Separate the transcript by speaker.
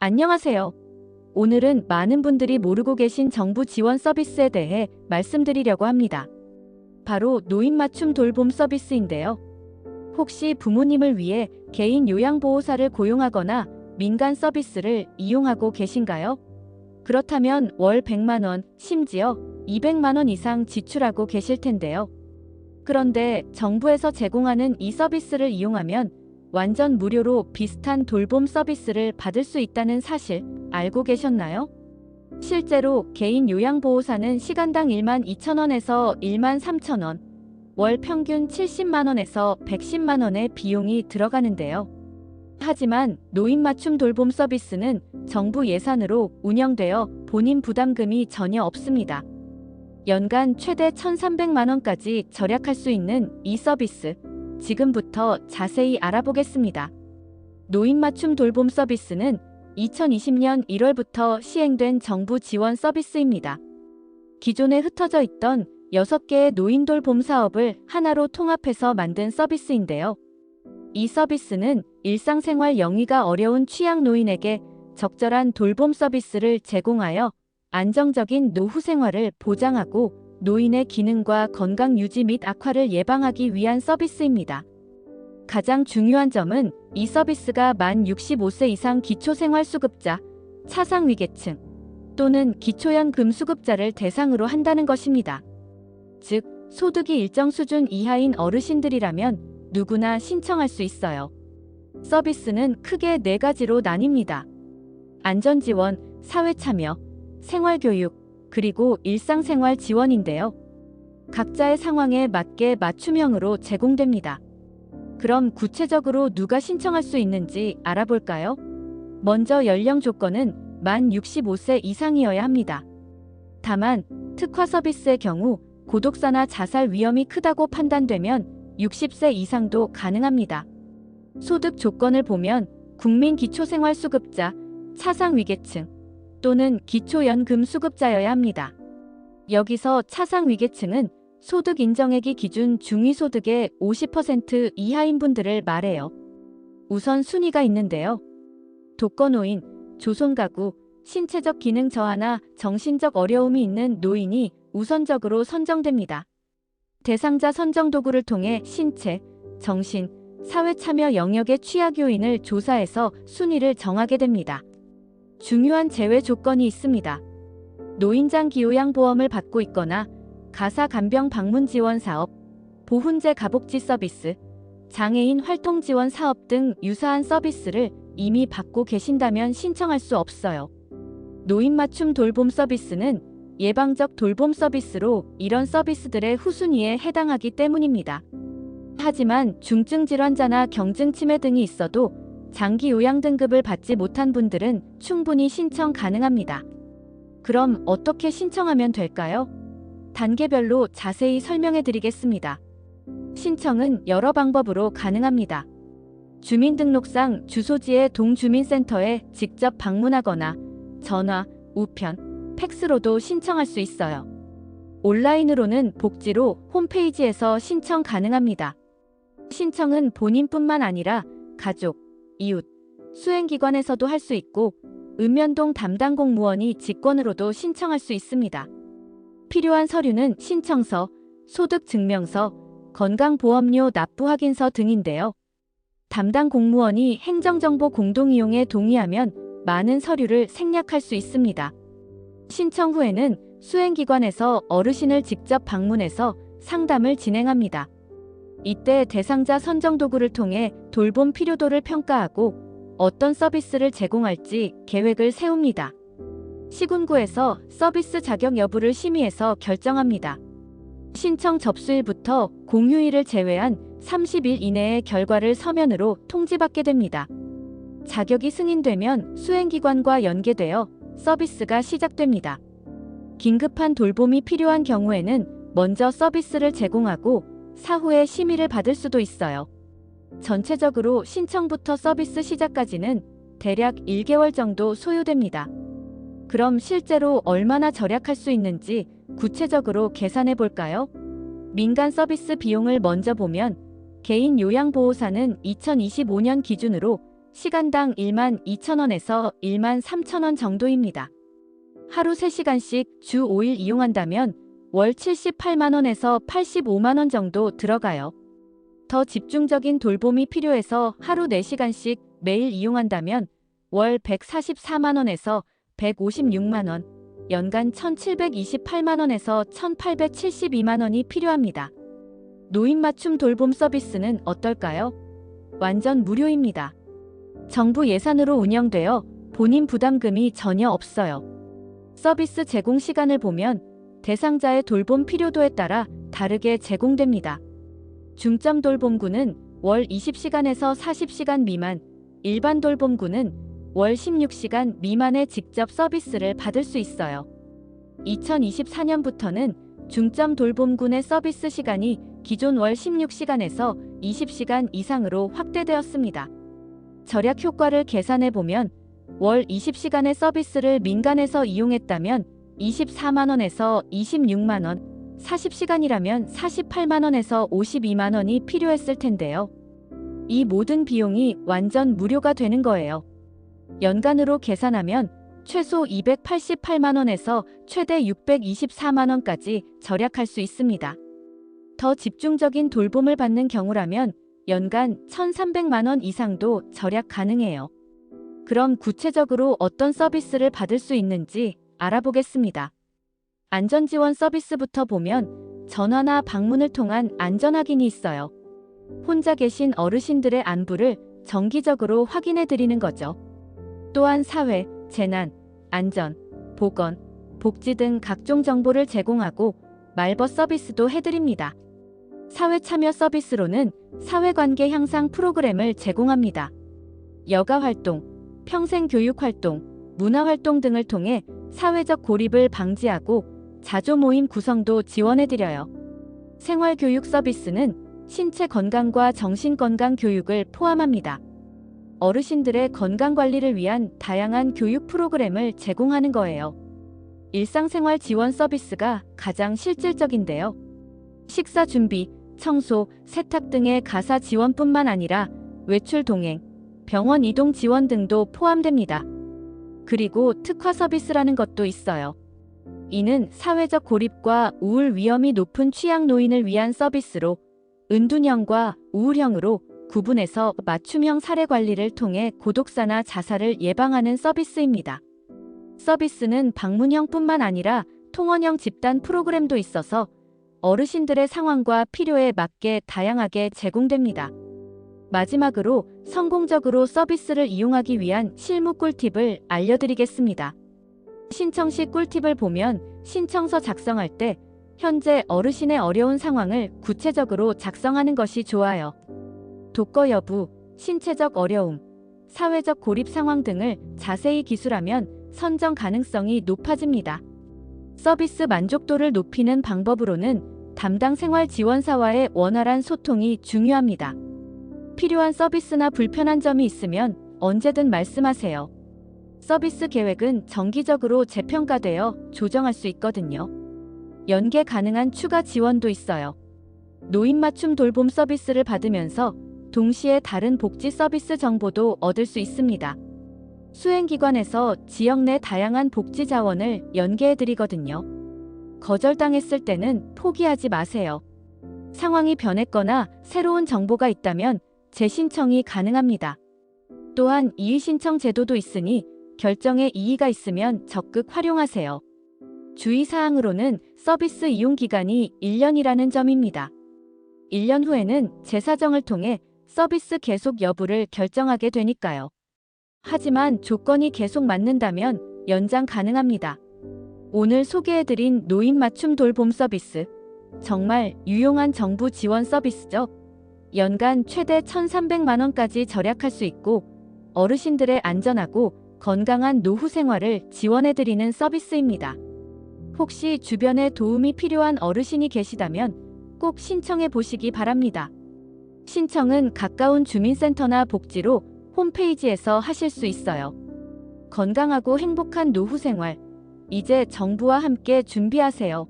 Speaker 1: 안녕하세요. 오늘은 많은 분들이 모르고 계신 정부 지원 서비스에 대해 말씀드리려고 합니다. 바로 노인 맞춤 돌봄 서비스인데요. 혹시 부모님을 위해 개인 요양보호사를 고용하거나 민간 서비스를 이용하고 계신가요? 그렇다면 월 100만 원, 심지어 200만 원 이상 지출하고 계실 텐데요. 그런데 정부에서 제공하는 이 서비스를 이용하면 완전 무료로 비슷한 돌봄 서비스를 받을 수 있다는 사실 알고 계셨나요? 실제로 개인 요양보호사는 시간당 12,000원에서 13,000원, 월 평균 70만원에서 110만원의 비용이 들어가는데요. 하지만 노인 맞춤 돌봄 서비스는 정부 예산으로 운영되어 본인 부담금이 전혀 없습니다. 연간 최대 1,300만원까지 절약할 수 있는 이 서비스, 지금부터 자세히 알아보겠습니다. 노인 맞춤 돌봄 서비스는 2020년 1월부터 시행된 정부 지원 서비스입니다. 기존에 흩어져 있던 6개의 노인 돌봄 사업을 하나로 통합해서 만든 서비스인데요. 이 서비스는 일상생활 영위가 어려운 취약 노인에게 적절한 돌봄 서비스를 제공하여 안정적인 노후 생활을 보장하고 노인의 기능과 건강 유지 및 악화를 예방하기 위한 서비스입니다. 가장 중요한 점은 이 서비스가 만 65세 이상 기초생활수급자, 차상위계층 또는 기초연금 수급자를 대상으로 한다는 것입니다. 즉, 소득이 일정 수준 이하인 어르신들이라면 누구나 신청할 수 있어요. 서비스는 크게 4가지로 나뉩니다. 안전지원, 사회참여, 생활교육, 그리고 일상생활 지원인데요. 각자의 상황에 맞게 맞춤형으로 제공됩니다. 그럼 구체적으로 누가 신청할 수 있는지 알아볼까요? 먼저 연령 조건은 만 65세 이상이어야 합니다. 다만 특화 서비스의 경우 고독사나 자살 위험이 크다고 판단되면 60세 이상도 가능합니다. 소득 조건을 보면 국민기초생활수급자, 차상위계층 또는 기초연금 수급자여야 합니다. 여기서 차상위계층은 소득 인정액이 기준 중위소득의 50% 이하인 분들을 말해요. 우선 순위가 있는데요. 독거노인, 조손가구, 신체적 기능 저하나 정신적 어려움이 있는 노인이 우선적으로 선정됩니다. 대상자 선정 도구를 통해 신체, 정신, 사회 참여 영역의 취약 요인을 조사해서 순위를 정하게 됩니다. 중요한 제외 조건이 있습니다. 노인장기 요양보험을 받고 있거나 가사 간병 방문 지원 사업, 보훈제 가복지 서비스, 장애인 활동 지원 사업 등 유사한 서비스를 이미 받고 계신다면 신청할 수 없어요. 노인 맞춤 돌봄 서비스는 예방적 돌봄 서비스로 이런 서비스들의 후순위에 해당하기 때문입니다. 하지만 중증 질환자나 경증 치매 등이 있어도 장기 요양 등급을 받지 못한 분들은 충분히 신청 가능합니다. 그럼 어떻게 신청하면 될까요? 단계별로 자세히 설명해 드리겠습니다. 신청은 여러 방법으로 가능합니다. 주민등록상 주소지의 동주민센터에 직접 방문하거나 전화, 우편, 팩스로도 신청할 수 있어요. 온라인으로는 복지로 홈페이지에서 신청 가능합니다. 신청은 본인뿐만 아니라 가족, 이웃, 수행기관에서도 할 수 있고 읍면동 담당 공무원이 직권으로도 신청할 수 있습니다. 필요한 서류는 신청서, 소득증명서, 건강보험료 납부 확인서 등인데요. 담당 공무원이 행정정보 공동이용에 동의하면 많은 서류를 생략할 수 있습니다. 신청 후에는 수행기관에서 어르신을 직접 방문해서 상담을 진행합니다. 이때 대상자 선정 도구를 통해 돌봄 필요도를 평가하고 어떤 서비스를 제공할지 계획을 세웁니다. 시군구에서 서비스 자격 여부를 심의해서 결정합니다. 신청 접수일부터 공휴일을 제외한 30일 이내에 결과를 서면으로 통지받게 됩니다. 자격이 승인되면 수행기관과 연계되어 서비스가 시작됩니다. 긴급한 돌봄이 필요한 경우에는 먼저 서비스를 제공하고 사후에 심의를 받을 수도 있어요. 전체적으로 신청부터 서비스 시작까지는 대략 1개월 정도 소요됩니다. 그럼 실제로 얼마나 절약할 수 있는지 구체적으로 계산해 볼까요? 민간 서비스 비용을 먼저 보면 개인 요양보호사는 2025년 기준으로 시간당 12,000원에서 13,000원 정도입니다. 하루 3시간씩 주 5일 이용한다면 월 78만원에서 85만원 정도 들어가요. 더 집중적인 돌봄이 필요해서 하루 4시간씩 매일 이용한다면 월 144만원에서 156만원, 연간 1,728만원에서 1,872만원이 필요합니다. 노인 맞춤 돌봄 서비스는 어떨까요? 완전 무료입니다. 정부 예산으로 운영되어 본인 부담금이 전혀 없어요. 서비스 제공 시간을 보면 대상자의 돌봄 필요도에 따라 다르게 제공됩니다. 중점 돌봄구는 월 20시간에서 40시간 미만, 일반 돌봄구는 월 16시간 미만의 직접 서비스를 받을 수 있어요. 2024년부터는 중점 돌봄군의 서비스 시간이 기존 월 16시간에서 20시간 이상으로 확대되었습니다. 절약 효과를 계산해보면 월 20시간의 서비스를 민간에서 이용했다면 24만원에서 26만원, 40시간이라면 48만원에서 52만원이 필요했을 텐데요. 이 모든 비용이 완전 무료가 되는 거예요. 연간으로 계산하면 최소 288만원에서 최대 624만원까지 절약할 수 있습니다. 더 집중적인 돌봄을 받는 경우라면 연간 1,300만원 이상도 절약 가능해요. 그럼 구체적으로 어떤 서비스를 받을 수 있는지 알아보겠습니다. 안전지원 서비스부터 보면 전화나 방문을 통한 안전확인이 있어요. 혼자 계신 어르신들의 안부를 정기적으로 확인해 드리는 거죠. 또한 사회, 재난, 안전, 보건, 복지 등 각종 정보를 제공하고 말벗 서비스도 해드립니다. 사회 참여 서비스로는 사회관계 향상 프로그램을 제공합니다. 여가활동, 평생교육활동, 문화활동 등을 통해 사회적 고립을 방지하고 자조모임 구성도 지원해드려요. 생활교육 서비스는 신체 건강과 정신건강 교육을 포함합니다. 어르신들의 건강관리를 위한 다양한 교육 프로그램을 제공하는 거예요. 일상생활 지원 서비스가 가장 실질적인데요. 식사 준비, 청소, 세탁 등의 가사 지원뿐만 아니라 외출 동행, 병원 이동 지원 등도 포함됩니다. 그리고 특화 서비스라는 것도 있어요. 이는 사회적 고립과 우울 위험이 높은 취약 노인을 위한 서비스로 은둔형과 우울형으로 구분해서 맞춤형 사례 관리를 통해 고독사나 자살을 예방하는 서비스입니다. 서비스는 방문형뿐만 아니라 통원형 집단 프로그램도 있어서 어르신들의 상황과 필요에 맞게 다양하게 제공됩니다. 마지막으로 성공적으로 서비스를 이용하기 위한 실무 꿀팁을 알려드리겠습니다. 신청 시 꿀팁을 보면 신청서 작성할 때 현재 어르신의 어려운 상황을 구체적으로 작성하는 것이 좋아요. 독거 여부, 신체적 어려움, 사회적 고립 상황 등을 자세히 기술하면 선정 가능성이 높아집니다. 서비스 만족도를 높이는 방법으로는 담당 생활 지원사와의 원활한 소통이 중요합니다. 필요한 서비스나 불편한 점이 있으면 언제든 말씀하세요. 서비스 계획은 정기적으로 재평가되어 조정할 수 있거든요. 연계 가능한 추가 지원도 있어요. 노인 맞춤 돌봄 서비스를 받으면서 동시에 다른 복지 서비스 정보도 얻을 수 있습니다. 수행기관에서 지역 내 다양한 복지 자원을 연계해드리거든요. 거절당했을 때는 포기하지 마세요. 상황이 변했거나 새로운 정보가 있다면 재신청이 가능합니다. 또한 이의신청 제도도 있으니 결정에 이의가 있으면 적극 활용하세요. 주의사항으로는 서비스 이용 기간이 1년이라는 점입니다. 1년 후에는 재사정을 통해 서비스 계속 여부를 결정하게 되니까요. 하지만 조건이 계속 맞는다면 연장 가능합니다. 오늘 소개해드린 노인 맞춤 돌봄 서비스, 정말 유용한 정부 지원 서비스죠. 연간 최대 1,300만원까지 절약할 수 있고 어르신들의 안전하고 건강한 노후 생활을 지원해드리는 서비스입니다. 혹시 주변에 도움이 필요한 어르신이 계시다면 꼭 신청해 보시기 바랍니다. 신청은 가까운 주민센터나 복지로 홈페이지에서 하실 수 있어요. 건강하고 행복한 노후 생활, 이제 정부와 함께 준비하세요.